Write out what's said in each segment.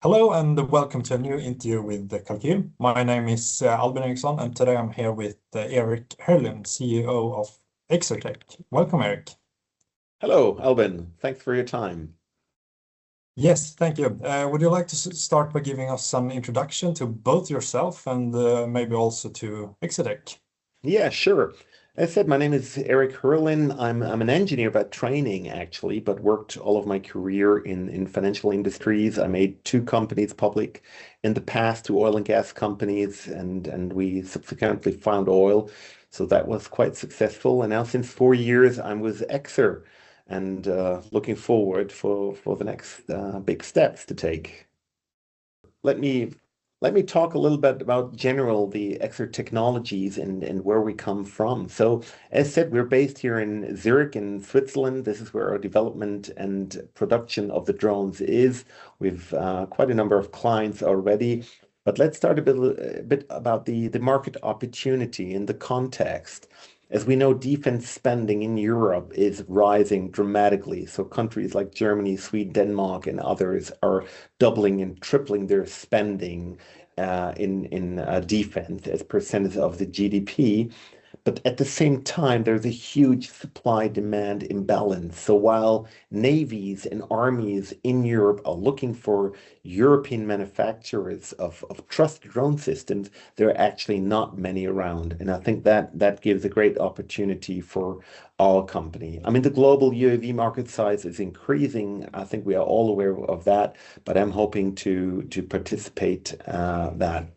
Hello and welcome to a new interview with the Kalkyl. My name is Albin Eriksson, and today I'm here with Erik Herlyn, CEO of Xer Tech. Welcome, Erik. Hello, Albin. Thanks for your time. Yes, thank you. Would you like to start by giving us some introduction to both yourself and maybe also to Xer Tech? Yeah, sure. As I said, my name is Erik Herlyn. I'm an engineer by training, actually, but worked all of my career in financial industries. I made two companies public in the past, two oil and gas companies, and we subsequently found oil. So that was quite successful. And now since 4 years, I'm with Xer and looking forward for the next big steps to take. Let me let me talk a little bit about general the Xer technologies and where we come from. So, as said, we're based here in Zurich in Switzerland. This is where our development and production of the drones is. We've quite a number of clients already. But let's start a bit about the market opportunity in the context. As we know, defense spending in Europe is rising dramatically. So countries like Germany, Sweden, Denmark, and others are doubling and tripling their spending in defense as percentage of the GDP. But at the same time, there's a huge supply-demand imbalance. So while navies and armies in Europe are looking for European manufacturers of trusted drone systems, there are actually not many around. And I think that gives a great opportunity for our company. I mean, the global UAV market size is increasing. I think we are all aware of that, but I'm hoping to participate that.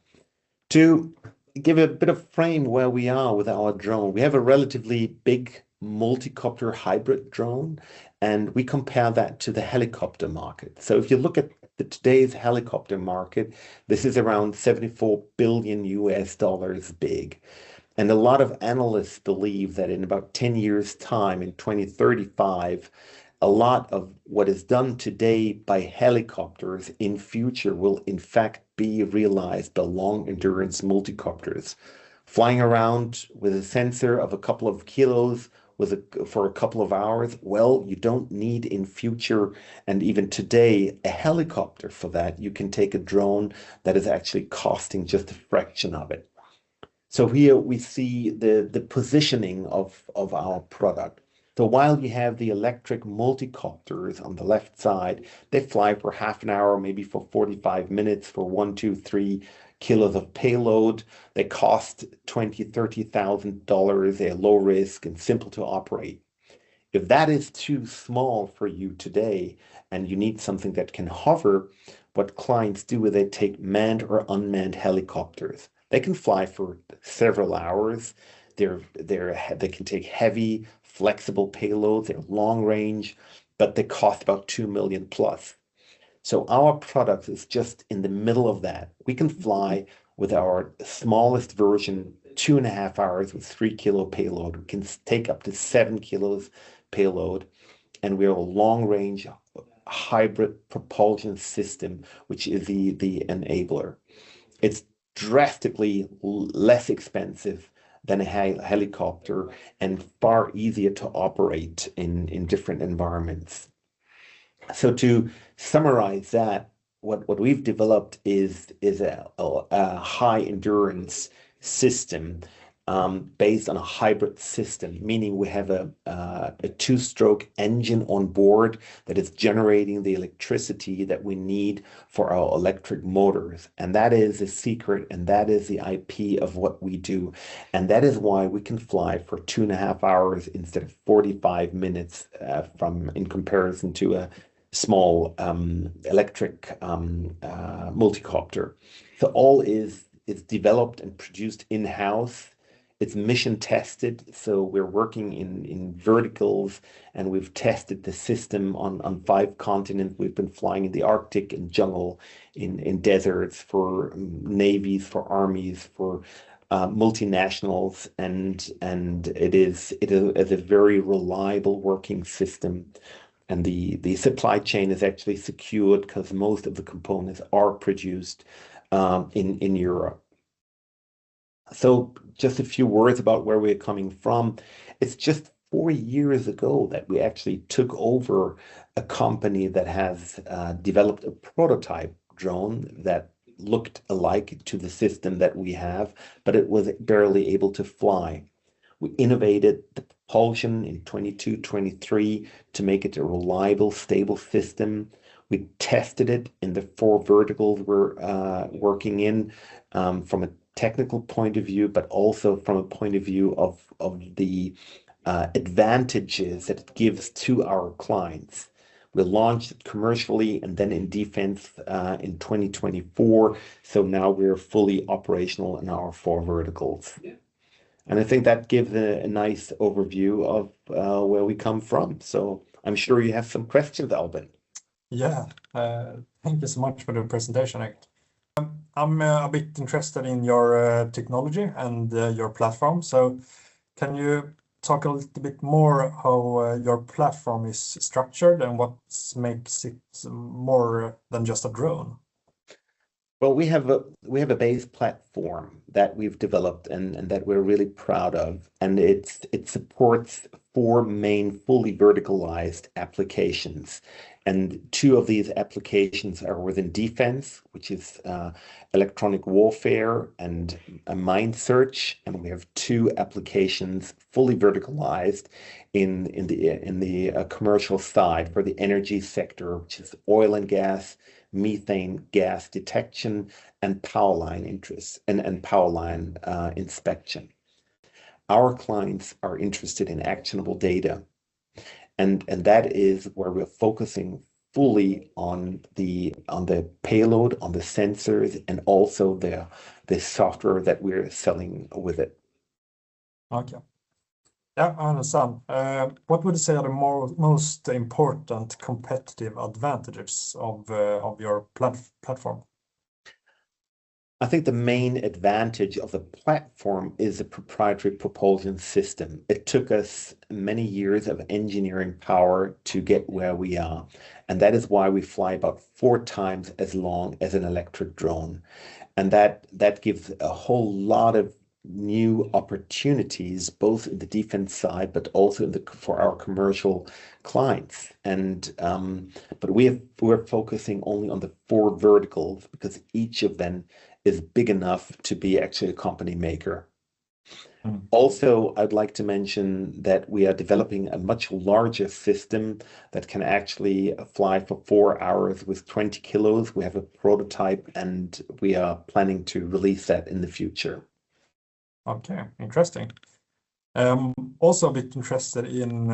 To give a bit of frame where we are with our drone, we have a relatively big multi-copter hybrid drone, and we compare that to the helicopter market. So if you look at today's helicopter market, this is around 74 billion US dollars big. And a lot of analysts believe that in about 10 years' time, in 2035, a lot of what is done today by helicopters in future will in fact be realized by long endurance multicopters. Flying around with a sensor of a couple of kilos for a couple of hours, well, you don't need in future and even today a helicopter for that. You can take a drone that is actually costing just a fraction of it. So here we see the positioning of our product. So while you have the electric multicopters on the left side, they fly for half an hour, maybe for 45 minutes for 1, 2, 3 kilos of payload. They cost $20,000, $30,000. They're low risk and simple to operate. If that is too small for you today and you need something that can hover, what clients do is they take manned or unmanned helicopters. They can fly for several hours. They can take heavy, flexible payloads. They're long range, but they cost about 2 million plus. So our product is just in the middle of that. We can fly with our smallest version 2.5 hours with 3 kilo payload. We can take up to 7 kilos payload, and we're a long range hybrid propulsion system, which is the enabler. It's drastically less expensive than a helicopter and far easier to operate in different environments. So to summarize that, what we've developed is a high endurance system based on a hybrid system, meaning we have a two-stroke engine on board that is generating the electricity that we need for our electric motors. And that is the secret, and that is the IP of what we do. And that is why we can fly for 2.5 hours instead of 45 minutes in comparison to a small electric multicopter. So all is developed and produced in-house. It's mission tested, so we're working in verticals, and we've tested the system on 5 continents. We've been flying in the Arctic, in jungle, in deserts, for navies, for armies, for multinationals, and it is a very reliable working system. And the supply chain is actually secured because most of the components are produced in Europe. So just a few words about where we're coming from. It's just 4 years ago that we actually took over a company that has developed a prototype drone that looked alike to the system that we have, but it was barely able to fly. We innovated the propulsion in 22, 23 to make it a reliable, stable system. We tested it in the 4 verticals we're working in from a technical point of view, but also from a point of view of the advantages that it gives to our clients. We launched it commercially and then in defense in 2024. So now we're fully operational in our 4 verticals. Yeah. And I think that gives a nice overview of where we come from. So I'm sure you have some questions, Albin. Yeah, thank you so much for the presentation, Erik. I'm a bit interested in your technology and your platform. So can you talk a little bit more how your platform is structured and what makes it more than just a drone? Well, we have a base platform that we've developed and that we're really proud of, and it supports 4 main fully verticalized applications. And 2 of these applications are within defense, which is electronic warfare and a mine search. And we have 2 applications fully verticalized in the commercial side for the energy sector, which is oil and gas, methane gas detection, and power line interests and power line inspection. Our clients are interested in actionable data, and that is where we're focusing fully on the payload, on the sensors, and also the software that we're selling with it. Okay. Yeah, I understand. What would you say are the most important competitive advantages of your platform? I think the main advantage of the platform is the proprietary propulsion system. It took us many years of engineering power to get where we are, and that is why we fly about 4 times as long as an electric drone. And that gives a whole lot of new opportunities, both in the defense side, but also for our commercial clients. And but we're focusing only on the 4 verticals because each of them is big enough to be actually a company maker. Also, I'd like to mention that we are developing a much larger system that can actually fly for 4 hours with 20 kilos. We have a prototype and we are planning to release that in the future. Okay, interesting. Also a bit interested in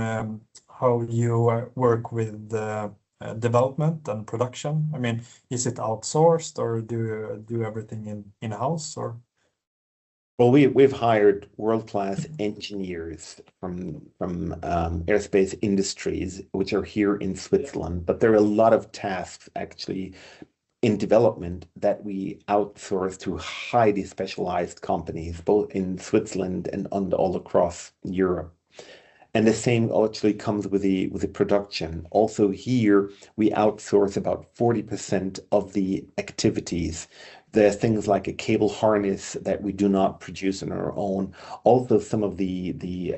how you work with development and production. I mean, is it outsourced or do you do everything in-house or? Well, we've hired world-class engineers from aerospace industries, which are here in Switzerland. But there are a lot of tasks actually in development that we outsource to highly specialized companies, both in Switzerland and all across Europe. And the same actually comes with the production. Also here, we outsource about 40% of the activities. There are things like a cable harness that we do not produce on our own. Also, some of the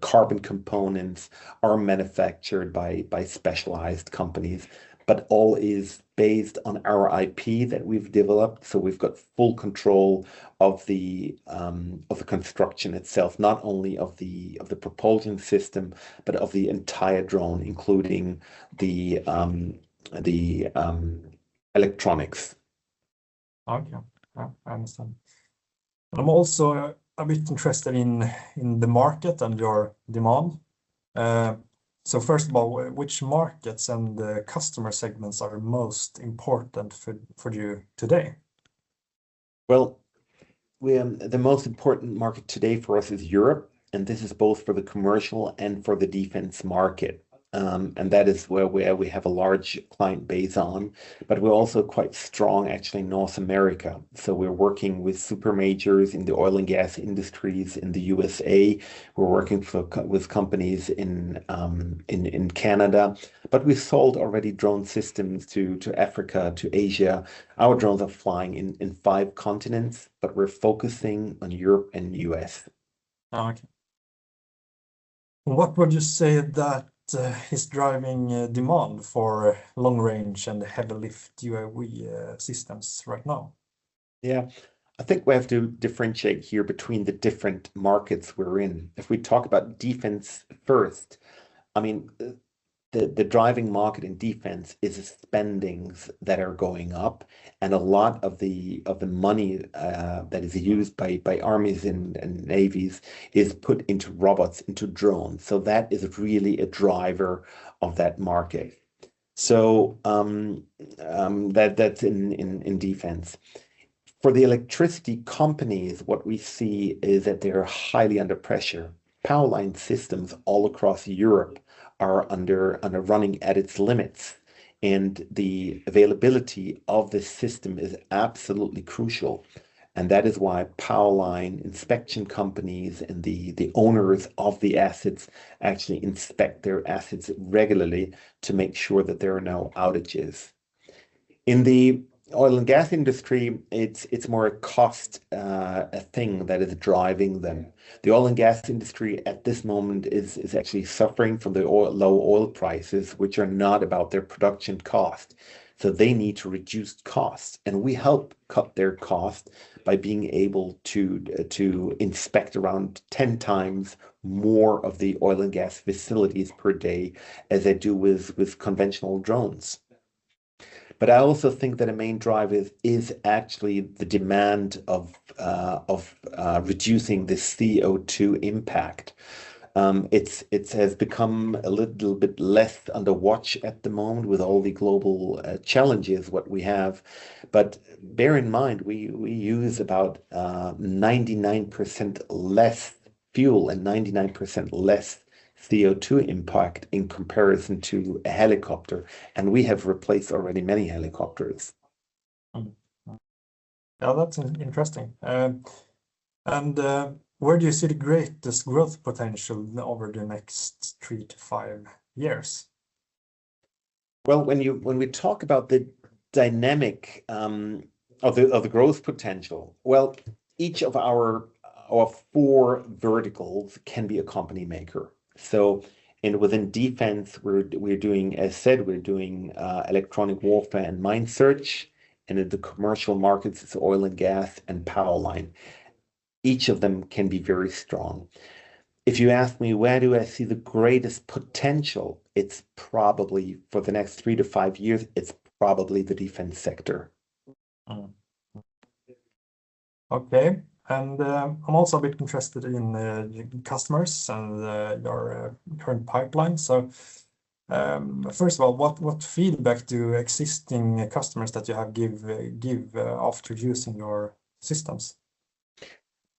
carbon components are manufactured by specialized companies, but all is based on our IP that we've developed. So we've got full control of the construction itself, not only of the propulsion system, but of the entire drone, including the electronics. Okay, yeah, I understand. I'm also a bit interested in the market and your demand. So first of all, which markets and customer segments are most important for you today? Well, the most important market today for us is Europe, and this is both for the commercial and for the defense market. And that is where we have a large client base on, but we're also quite strong actually in North America. So we're working with super majors in the oil and gas industries in the USA. We're working with companies in Canada, but we sold already drone systems to Africa, to Asia. Our drones are flying in 5 continents, but we're focusing on Europe and US. Okay. What would you say that is driving demand for long range and heavy lift UAV systems right now? Yeah, I think we have to differentiate here between the different markets we're in. If we talk about defense first, I mean, the driving market in defense is the spendings that are going up, and a lot of the money that is used by armies and navies is put into robots, into drones. So that is really a driver of that market. So that's in defense. For the electricity companies, what we see is that they're highly under pressure. Power line systems all across Europe are running at its limits, and the availability of this system is absolutely crucial. And that is why power line inspection companies and the owners of the assets actually inspect their assets regularly to make sure that there are no outages. In the oil and gas industry, it's more a cost a thing that is driving them. The oil and gas industry at this moment is actually suffering from the low oil prices, which are not about their production cost. So they need to reduce costs, and we help cut their cost by being able to inspect around 10 times more of the oil and gas facilities per day as they do with conventional drones. But I also think that a main driver is actually the demand of reducing the CO2 impact. It has become a little bit less under watch at the moment with all the global challenges what we have. But bear in mind, we use about 99% less fuel and 99% less CO2 impact in comparison to a helicopter, and we have replaced already many helicopters. Yeah, that's interesting. And where do you see the greatest growth potential over the next 3 to 5 years? Well, when we talk about the dynamic of the growth potential, well, each of our 4 verticals can be a company maker. So within defense, we're doing, as said, we're doing electronic warfare and mine search. And in the commercial markets, it's oil and gas and power line. Each of them can be very strong. If you ask me, where do I see the greatest potential? It's probably for the next 3 to 5 years, it's probably the defense sector. Okay. And I'm also a bit interested in customers and your current pipeline. So first of all, what feedback do existing customers that you have give after using your systems?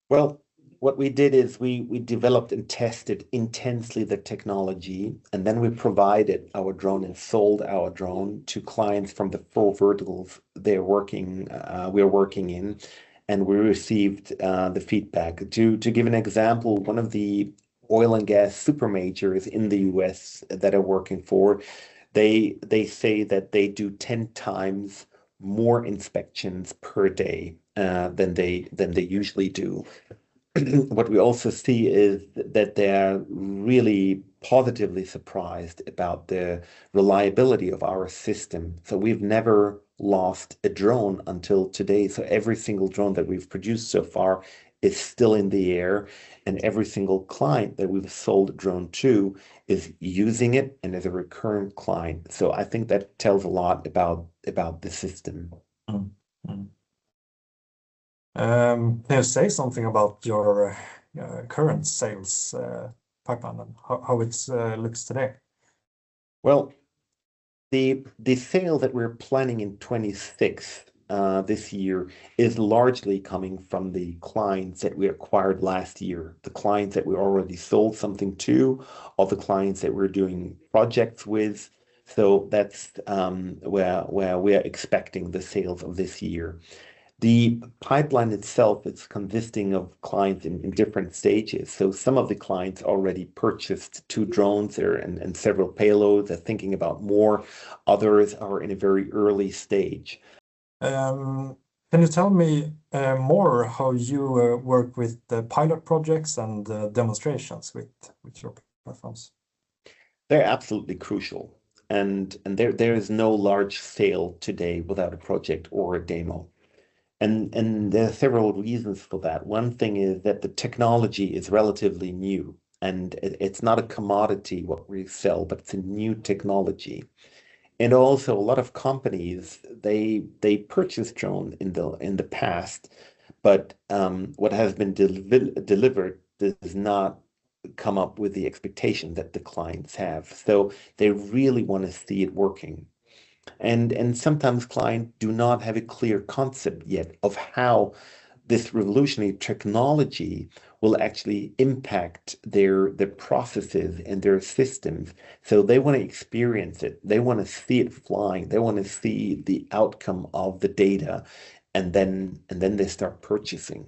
Well, what we did is we developed and tested intensely the technology, and then we provided our drone and sold our drone to clients from the 4 verticals we're working in. And we received the feedback. To give an example, one of the oil and gas super majors in the US that are working for, they say that they do 10 times more inspections per day than they usually do. What we also see is that they're really positively surprised about the reliability of our system. So we've never lost a drone until today. So every single drone that we've produced so far is still in the air, and every single client that we've sold a drone to is using it and is a recurrent client. So I think that tells a lot about the system. Can you say something about your current sales pipeline and how it looks today? Well, the sale that we're planning in 26 this year is largely coming from the clients that we acquired last year, the clients that we already sold something to, or the clients that we're doing projects with. So that's where we're expecting the sales of this year. The pipeline itself is consisting of clients in different stages. So some of the clients already purchased 2 drones there and several payloads. They're thinking about more. Others are in a very early stage. Can you tell me more how you work with the pilot projects and demonstrations with your platforms? They're absolutely crucial. And there is no large sale today without a project or a demo. And there are several reasons for that. One thing is that the technology is relatively new, and it's not a commodity what we sell, but it's a new technology. And also, a lot of companies they purchase drone in the past, but what has been delivered does not come up with the expectation that the clients have. So they really want to see it working. And sometimes clients do not have a clear concept yet of how this revolutionary technology will actually impact their processes and their systems. So they want to experience it. They want to see it flying. They want to see the outcome of the data, and then they start purchasing.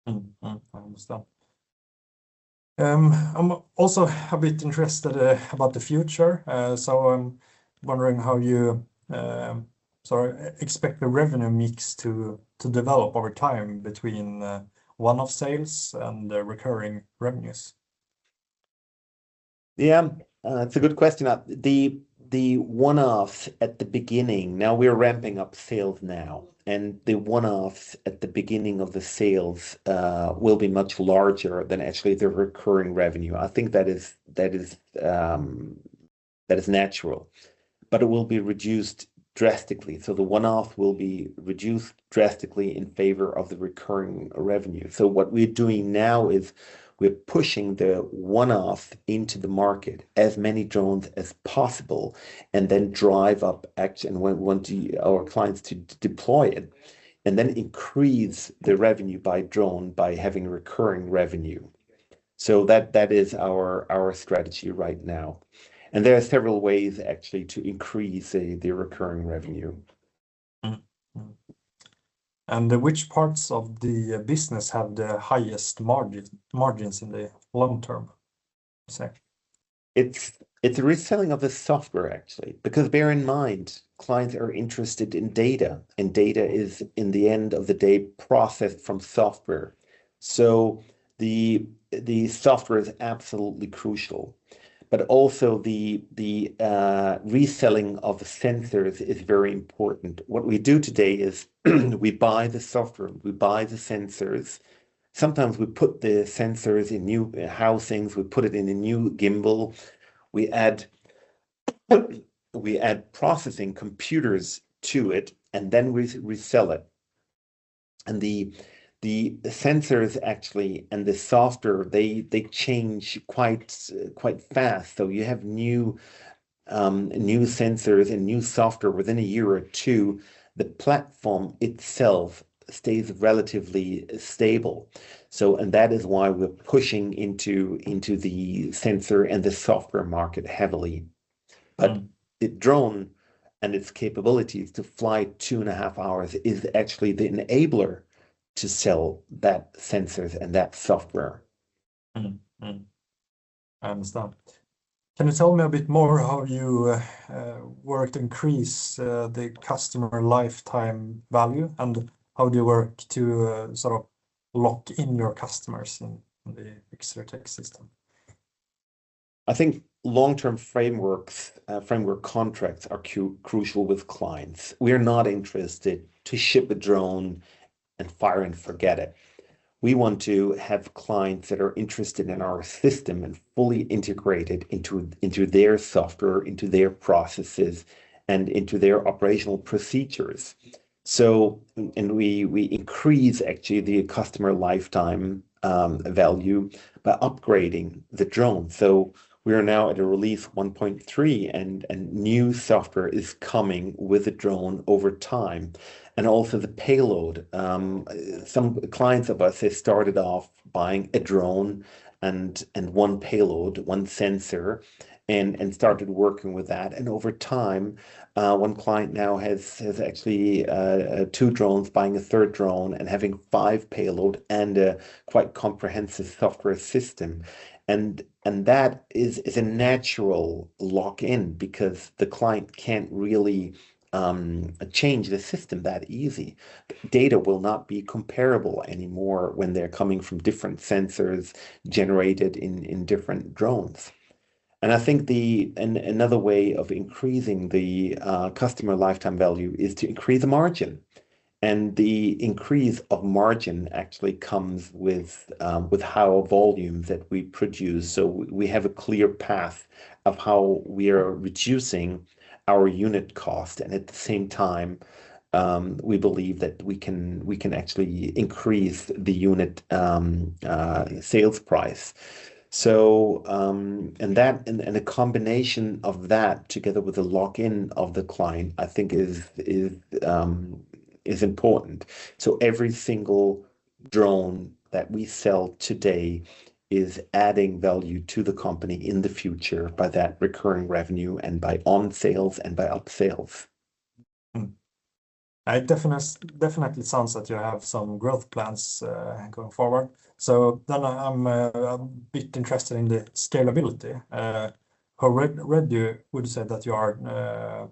I understand. I'm also a bit interested about the future. So I'm wondering how you expect the revenue mix to develop over time between one-off sales and recurring revenues. Yeah, it's a good question. The one-offs at the beginning, now we're ramping up sales now, and the one-offs at the beginning of the sales will be much larger than actually the recurring revenue. I think that is natural, but it will be reduced drastically. So the one-off will be reduced drastically in favor of the recurring revenue. So what we're doing now is we're pushing the one-off into the market, as many drones as possible, and then drive up action and want our clients to deploy it, and then increase the revenue by drone by having recurring revenue. So that is our strategy right now. And there are several ways actually to increase the recurring revenue. Mm, mm. And which parts of the business have the highest margins in the long term, say? It's a reselling of the software actually, because bear in mind, clients are interested in data, and data is in the end of the day processed from software. So the software is absolutely crucial. But also the reselling of the sensors is very important. What we do today is we buy the software, we buy the sensors. Sometimes we put the sensors in new housings, we put it in a new gimbal, we add processing computers to it, and then we resell it. And the sensors actually and the software they change quite fast. So you have new sensors and new software within a year or two. The platform itself stays relatively stable. So, and that is why we're pushing into the sensor and the software market heavily. But the drone and its capabilities to fly 2.5 hours is actually the enabler to sell that sensors and that software. I understand. Can you tell me a bit more how you work to increase the customer lifetime value, and how do you work to sort of lock in your customers in the Xer Tech system? I think long-term framework contracts are crucial with clients. We are not interested to ship a drone and fire and forget it. We want to have clients that are interested in our system and fully integrated into their software, into their processes, and into their operational procedures. So, and we increase actually the customer lifetime value by upgrading the drone. So we are now at a release 1.3, and new software is coming with the drone over time. And also the payload. Some clients of us have started off buying a drone and one payload, one sensor, and started working with that. And over time, one client now has actually 2 drones, buying a 3rd drone and having 5 payload and a quite comprehensive software system. And that is a natural lock-in, because the client can't really change the system that easy. Data will not be comparable anymore when they're coming from different sensors generated in different drones. And I think another way of increasing the customer lifetime value is to increase the margin. And the increase of margin actually comes with how volumes that we produce. So we have a clear path of how we are reducing our unit cost, and at the same time, we believe that we can actually increase the unit sales price. So and a combination of that together with the lock-in of the client, I think is important. So every single drone that we sell today is adding value to the company in the future by that recurring revenue and by on sales and by up sales. It definitely sounds that you have some growth plans going forward. So then I'm a bit interested in the scalability. How ready would you say that you are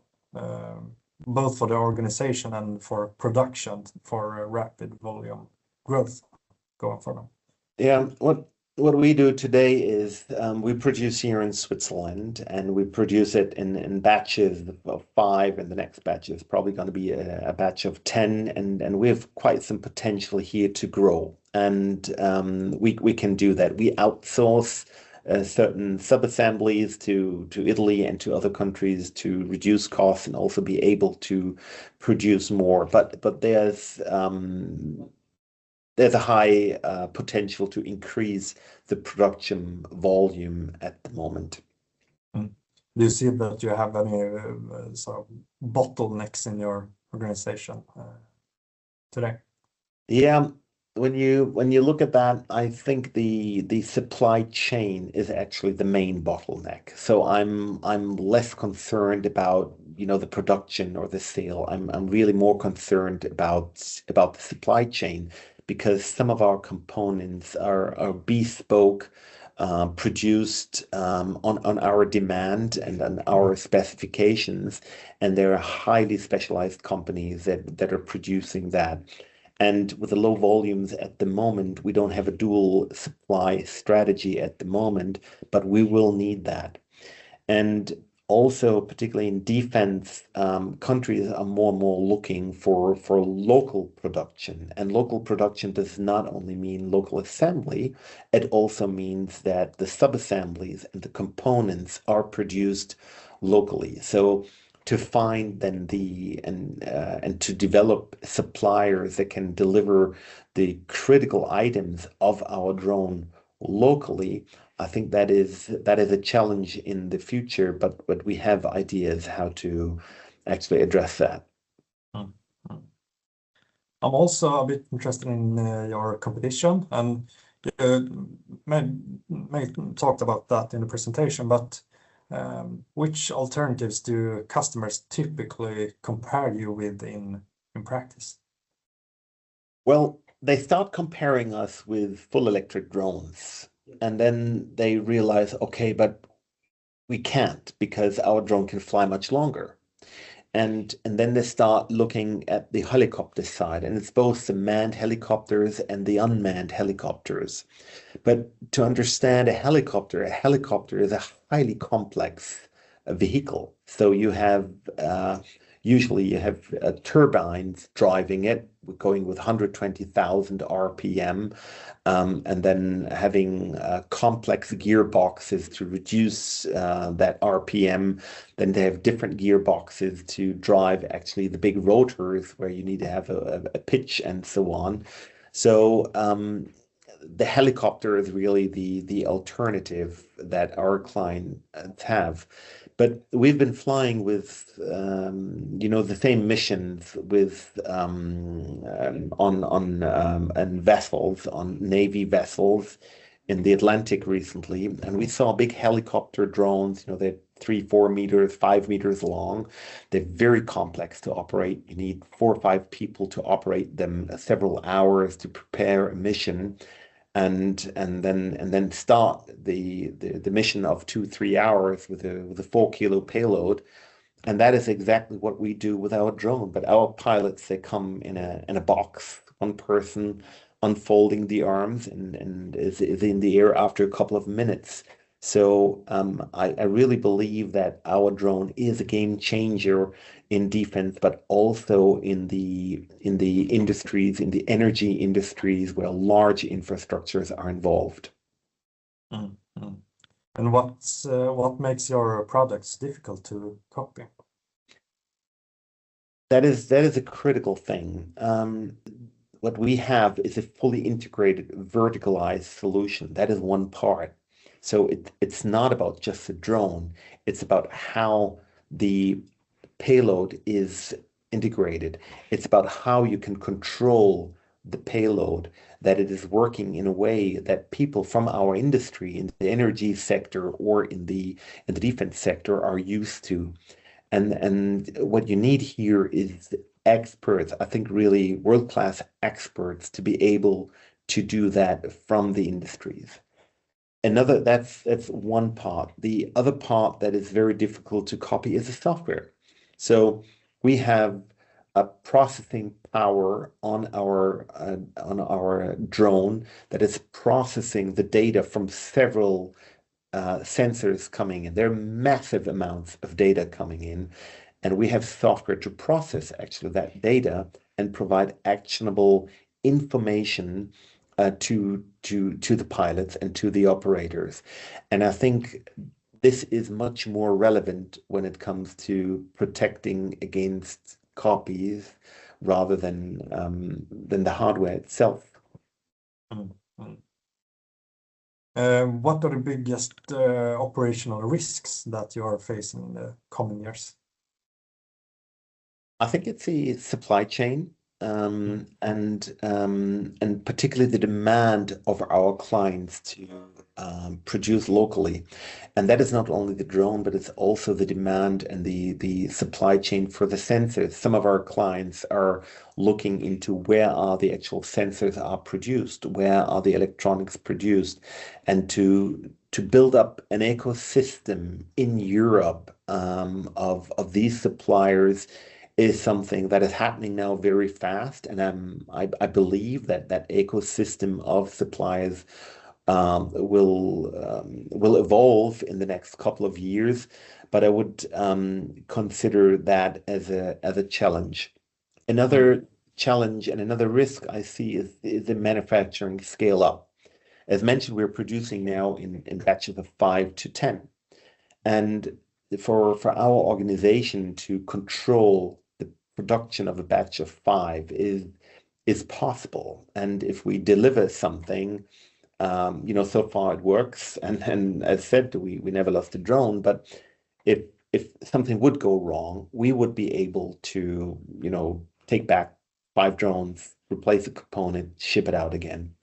both for the organization and for production for rapid volume growth going forward? Yeah, what we do today is we produce here in Switzerland, and we produce it in batches of 5, and the next batch is probably going to be a batch of 10, and we have quite some potential here to grow. And we can do that. We outsource certain sub-assemblies to Italy and to other countries to reduce costs and also be able to produce more. But there's a high potential to increase the production volume at the moment. Do you see that you have any sort of bottlenecks in your organization today? Yeah, when you look at that, I think the supply chain is actually the main bottleneck. So I'm less concerned about the production or the sale. I'm really more concerned about the supply chain, because some of our components are bespoke, produced on our demand and on our specifications, and there are highly specialized companies that are producing that. And with the low volumes at the moment, we don't have a dual supply strategy at the moment, but we will need that. And also, particularly in defense, countries are more and more looking for local production. And local production does not only mean local assembly, it also means that the sub-assemblies and the components are produced locally. So to find then and to develop suppliers that can deliver the critical items of our drone locally, I think that is a challenge in the future, but we have ideas how to actually address that. Mm, mm. I'm also a bit interested in your competition, and may talked about that in the presentation, but which alternatives do customers typically compare you with in practice? Well, they start comparing us with full electric drones, and then they realize, okay, but we can't because our drone can fly much longer. And then they start looking at the helicopter side, and it's both the manned helicopters and the unmanned helicopters. But to understand a helicopter is a highly complex vehicle. So usually you have turbines driving it, going with 120,000 RPM, and then having complex gearboxes to reduce that RPM. Then they have different gearboxes to drive actually the big rotors where you need to have a pitch and so on. So the helicopter is really the alternative that our clients have. But we've been flying with the same missions with on vessels, on Navy vessels in the Atlantic recently, and we saw big helicopter drones. They're 3, 4 meters, 5 meters long. They're very complex to operate. You need 4 or 5 people to operate them, several hours to prepare a mission, and then start the mission of 2, 3 hours with a 4-kilo payload. And that is exactly what we do with our drone. But our pilots, they come in a box, one person unfolding the arms and is in the air after a couple of minutes. So I really believe that our drone is a game changer in defense, but also in the industries, in the energy industries where large infrastructures are involved. Mm, mm. And what makes your products difficult to copy? That is a critical thing. What we have is a fully integrated, verticalized solution. That is one part. So it's not about just the drone. It's about how the payload is integrated. It's about how you can control the payload, that it is working in a way that people from our industry in the energy sector or in the defense sector are used to. And what you need here is experts, I think really world-class experts to be able to do that from the industries. That's one part. The other part that is very difficult to copy is the software. So we have a processing power on our drone that is processing the data from several sensors coming in. There are massive amounts of data coming in, and we have software to process actually that data and provide actionable information to the pilots and to the operators. And I think this is much more relevant when it comes to protecting against copies rather than the hardware itself. Mm, mm. What are the biggest operational risks that you are facing in the coming years? I think it's the supply chain, Mm, and particularly the demand of our clients to produce locally. And that is not only the drone, but it's also the demand and the supply chain for the sensors. Some of our clients are looking into where are the actual sensors are produced, where are the electronics produced, and to build up an ecosystem in Europe of these suppliers is something that is happening now very fast. And I believe that that ecosystem of suppliers will evolve in the next couple of years. But I would consider that as a challenge. mm, Another challenge and another risk I see is the manufacturing scale up. As mentioned, we're producing now in batches of 5 to 10. And for our organization to control the production of a batch of 5 is possible. And if we deliver something, so far it works. And as said, we never lost a drone. But if something would go wrong, we would be able to, take back 5 drones, replace a component, ship it out again.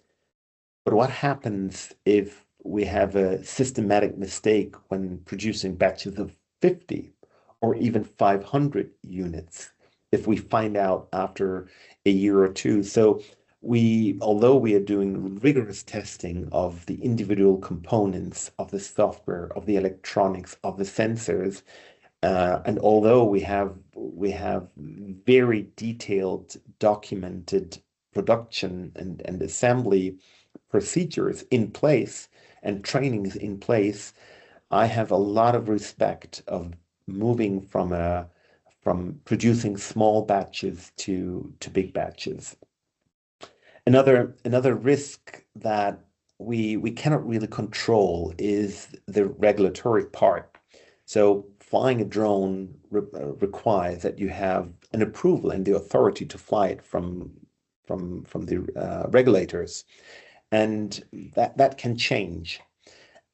But what happens if we have a systematic mistake when producing batches of 50 or even 500 units? If we find out after a year or two. So although we are doing rigorous testing of the individual components of the software, of the electronics, of the sensors, and although we have very detailed documented production and assembly procedures in place and trainings in place, I have a lot of respect of moving from producing small batches to big batches. Another risk that we cannot really control is the regulatory part. So flying a drone requires that you have an approval and the authority to fly it from the regulators, and that can change.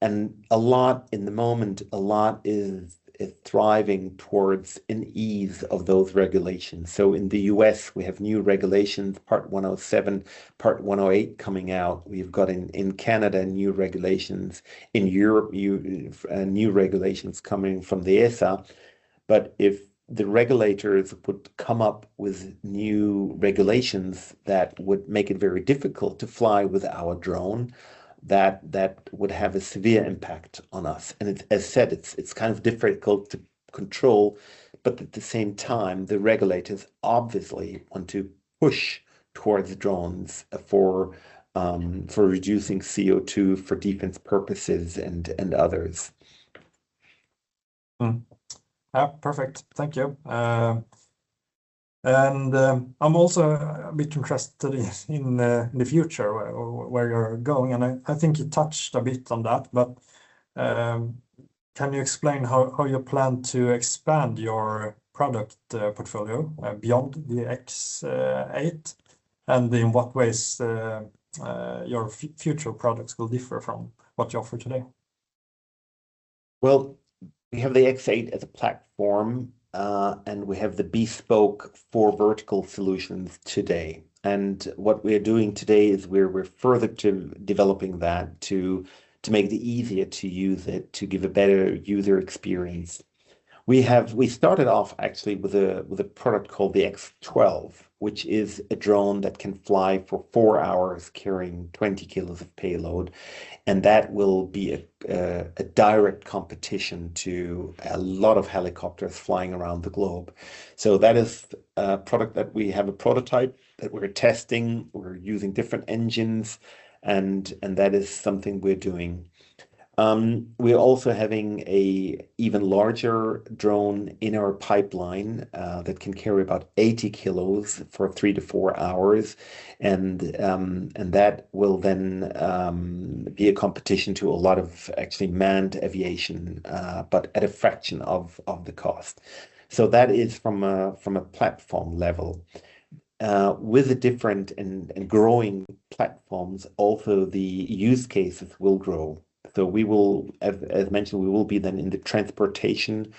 And a lot in the moment, a lot is thriving towards an ease of those regulations. So in the US, we have new regulations, Part 107, Part 108 coming out. We've got in Canada new regulations, in Europe new regulations coming from the ESA. But if the regulators would come up with new regulations that would make it very difficult to fly with our drone, that would have a severe impact on us. And as said, it's kind of difficult to control, but at the same time, the regulators obviously want to push towards drones for for reducing CO2 for defense purposes and others. Yeah, perfect. Thank you. And I'm also a bit interested in the future, where you're going, and I think you touched a bit on that, but can you explain how you plan to expand your product portfolio beyond the X8, and in what ways your future products will differ from what you offer today? Well, we have the X8 as a platform, and we have the bespoke 4 vertical solutions today. And what we're doing today is we're further to developing that to make it easier to use it, to give a better user experience. We started off actually with a product called the X12, which is a drone that can fly for 4 hours carrying 20 kilos of payload, and that will be a direct competition to a lot of helicopters flying around the globe. So that is a product that we have a prototype that we're testing. We're using different engines, and that is something we're doing. We're also having a even larger drone in our pipeline that can carry about 80 kilos for 3 to 4 hours, and that will then be a competition to a lot of actually manned aviation, but at a fraction of the cost. So that is from a platform level. With the different and growing platforms, also the use cases will grow. So we will, as mentioned, we will be then in the transportation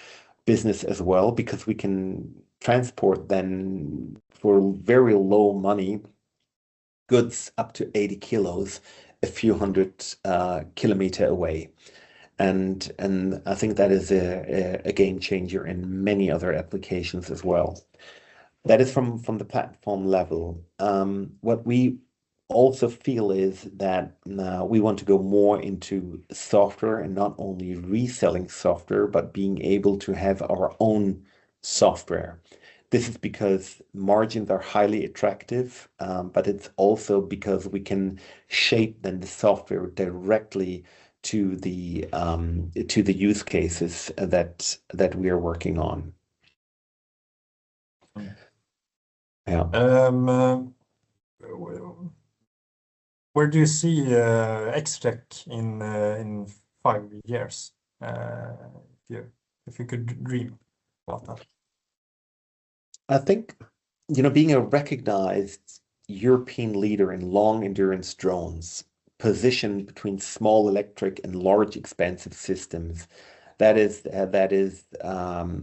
business as well, because we can transport then for very low money goods up to 80 kilos, a few hundred kilometer away. And I think that is a game changer in many other applications as well. That is from the platform level. What we also feel is that we want to go more into software, and not only reselling software, but being able to have our own software. This is because margins are highly attractive, but it's also because we can shape then the software directly to the use cases that we are working on. Yeah. Where do you see Xer Tech in 5 years? If you could dream about that. I think, being a recognized European leader in long endurance drones, positioned between small electric and large expansive systems, that is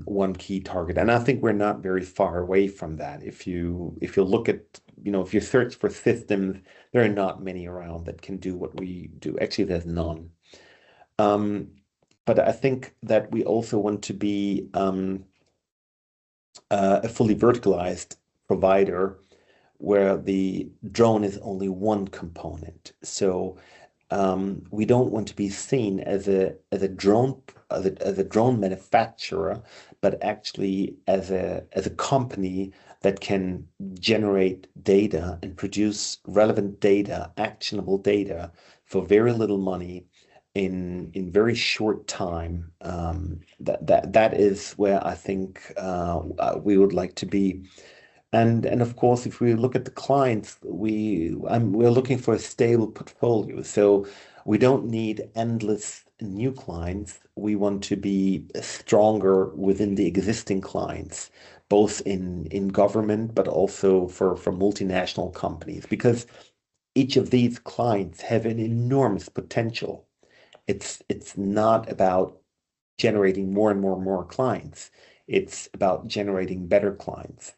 one key target. And I think we're not very far away from that. If you look at, if you search for systems, there are not many around that can do what we do. Actually, there's none. But I think that we also want to be a fully verticalized provider where the drone is only one component. So we don't want to be seen as a drone manufacturer, but actually as a company that can generate data and produce relevant data, actionable data for very little money in very short time. That is where I think we would like to be. And of course, if we look at the clients, we're looking for a stable portfolio. So we don't need endless new clients. We want to be stronger within the existing clients, both in government, but also for multinational companies, because each of these clients have an enormous potential. It's not about generating more and more clients. It's about generating better clients.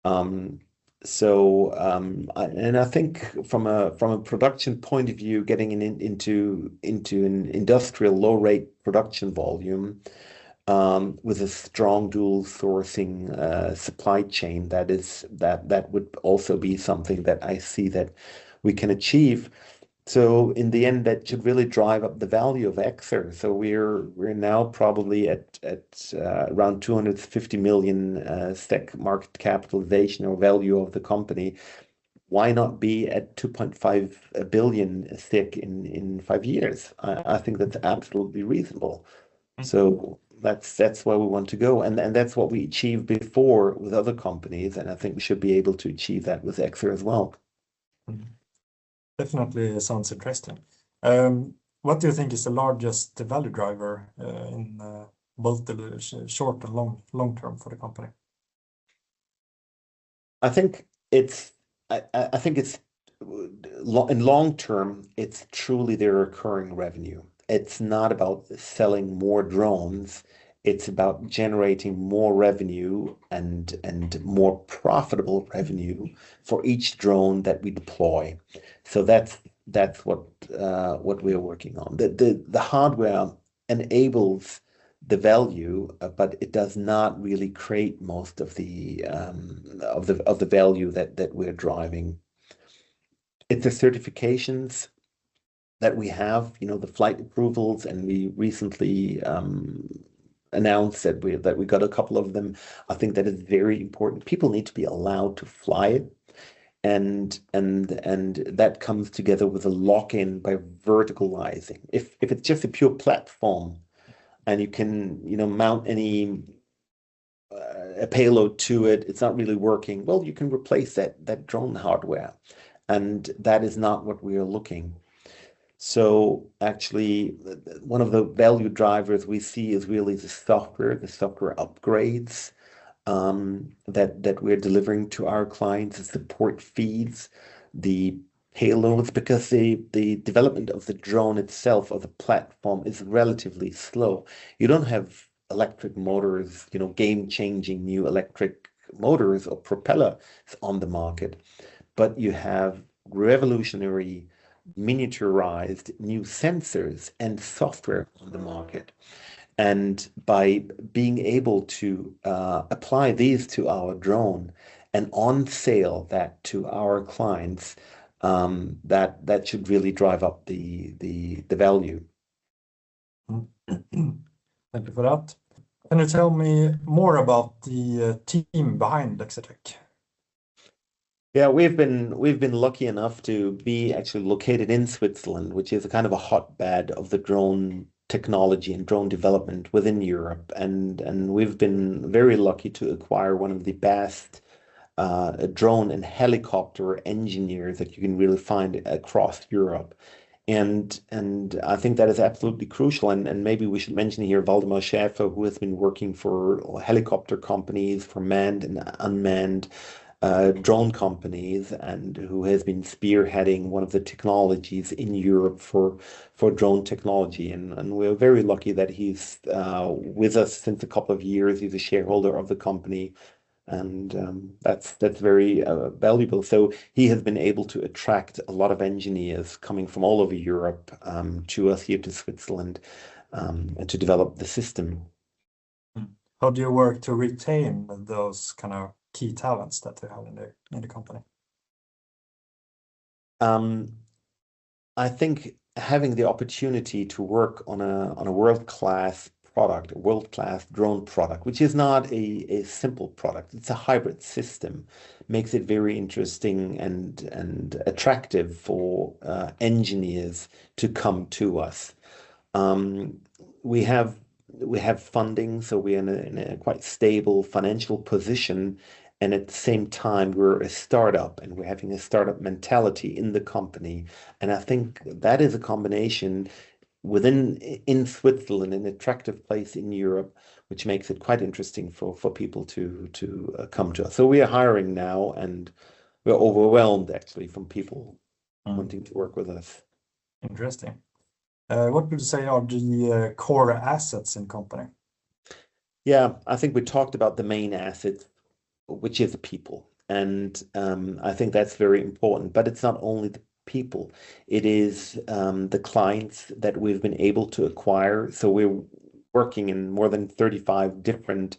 And I think from a production point of view, getting into an industrial low rate production volume, with a strong dual sourcing supply chain, that would also be something that I see that we can achieve. So in the end, that should really drive up the value of Xer. So we're now probably at around 250 million SEK market capitalization or value of the company. why not be at 2.5 billion SEK in 5 years? I think that's absolutely reasonable. So that's where we want to go, and that's what we achieved before with other companies, and I think we should be able to achieve that with Xer as well. Definitely sounds interesting. What do you think is the largest value driver in both the short and long term for the company? I think it's in long term, it's truly their recurring revenue. It's not about selling more drones. It's about generating more revenue and more profitable revenue for each drone that we deploy. So that's what we're working on. The hardware enables the value, but it does not really create most of the value that we're driving. It's the certifications that we have, the flight approvals, and we recently announced that we got a couple of them. I think that is very important. People need to be allowed to fly it, and that comes together with a lock-in by verticalizing. If it's just a pure platform, and you can mount any a payload to it, it's not really working. Well, you can replace that drone hardware, and that is not what we are looking. So actually, one of the value drivers we see is really the software upgrades that we're delivering to our clients, the support feeds, the payloads, because the development of the drone itself, or the platform, is relatively slow. You don't have electric motors, game-changing new electric motors or propellers on the market, but you have revolutionary miniaturized new sensors and software on the market. And by being able to apply these to our drone and on sale that to our clients, that should really drive up the value. Thank you for that. Can you tell me more about the team behind Xer Tech? Yeah, we've been lucky enough to be actually located in Switzerland, which is a kind of a hotbed of the drone technology and drone development within Europe, and we've been very lucky to acquire one of the best drone and helicopter engineers that you can really find across Europe. And I think that is absolutely crucial. And maybe we should mention here Waldemar Schäfer, who has been working for helicopter companies, for manned and unmanned drone companies, and who has been spearheading one of the technologies in Europe for drone technology. And we're very lucky that he's with us since a couple of years. He's a shareholder of the company. And that's very valuable. So he has been able to attract a lot of engineers coming from all over Europe to us here to Switzerland and to develop the system. How do you work to retain those kind of key talents that you have in the company? I think having the opportunity to work on a world-class product, a world-class drone product, which is not a simple product. It's a hybrid system, makes it very interesting and attractive for engineers to come to us. We have funding, so we're in a quite stable financial position, and at the same time, we're a startup, and we're having a startup mentality in the company. And I think that is a combination in Switzerland, an attractive place in Europe, which makes it quite interesting for people to come to us. So we are hiring now, and we're overwhelmed actually from people wanting to work with us. Interesting. What would you say are the core assets in company? Yeah, I think we talked about the main asset, which is the people. And I think that's very important, but it's not only the people. It is the clients that we've been able to acquire. So we're working in more than 35 different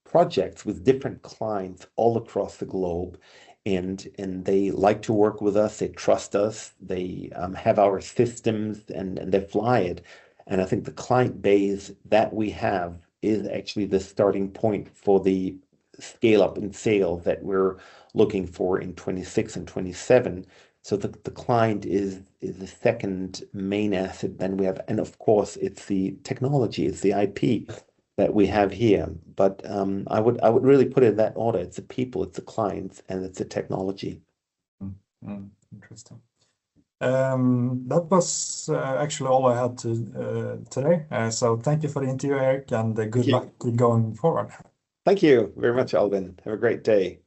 projects with different clients all across the globe. And they like to work with us. They trust us. They have our systems and they fly it. And I think the client base that we have is actually the starting point for the scale up in sales that we're looking for in 26 and 27. So the client is the second main asset. Then we have, and of course, it's the technology, it's the IP that we have here. But I would really put it in that order. It's the people, it's the clients, and it's the technology. Interesting. That was actually all I had today. So thank you for the interview, Erik, and good luck with going forward. Thank you very much, Alvin. Have a great day.